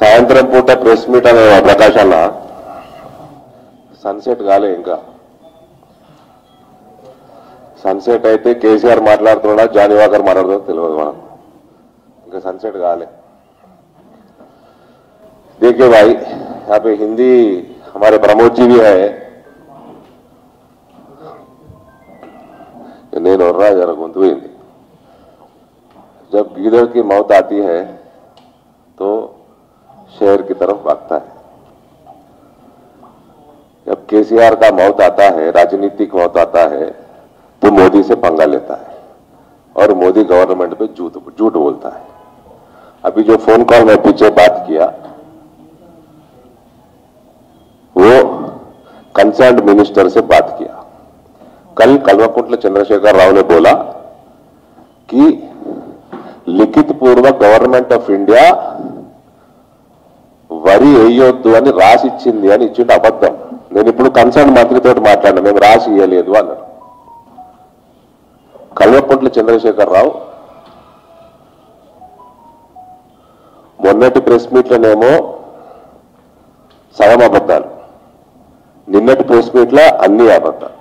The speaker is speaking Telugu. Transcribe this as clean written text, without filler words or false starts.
సాయంత్రం పూట ప్రెస్ మీట్ అనే ప్రకాశాల సన్సెట్ కాలే ఇంకా. సన్సెట్ అయితే కేసీఆర్ మాట్లాడుతున్నా జానీవాకర్ మాట్లాడుతుందో తెలియదు మనం. ఇంకా सनसेट गाले। देखिए भाई, यहाँ पे हिंदी हमारे प्रमोद जी भी है, नहीं हो रहा जरा गुंतु ही। जब गीदड़ की मौत आती है तो शहर की तरफ भागता है। जब केसीआर का मौत आता है, राजनीतिक मौत आता है, तो मोदी से पंगा लेता है और मोदी गवर्नमेंट पे झूठ बोलता है। अभी जो फोन कॉल में पीछे बात किया वो कंसर्न्ड मिनिस्टर से बात किया। कल कल्वकुंट्ल चंद्रशेखर राव ने बोला कि लिखित पूर्वक गवर्नमेंट ऑफ इंडिया వరి వేయొద్దు అని రాసి ఇచ్చింది అని ఇచ్చిండు అబద్ధం। నేను ఇప్పుడు కన్సర్న్ మంత్రితో మాట్లాడినా, మేము రాసి ఇవ్వలేదు అన్నారు। కల్వకుంట్ల చంద్రశేఖర్ రావు మొన్నటి ప్రెస్ మీట్లోనేమో సగం అబద్ధాలు, నిన్నటి ప్రెస్ మీట్లో అన్ని అబద్ధాలు।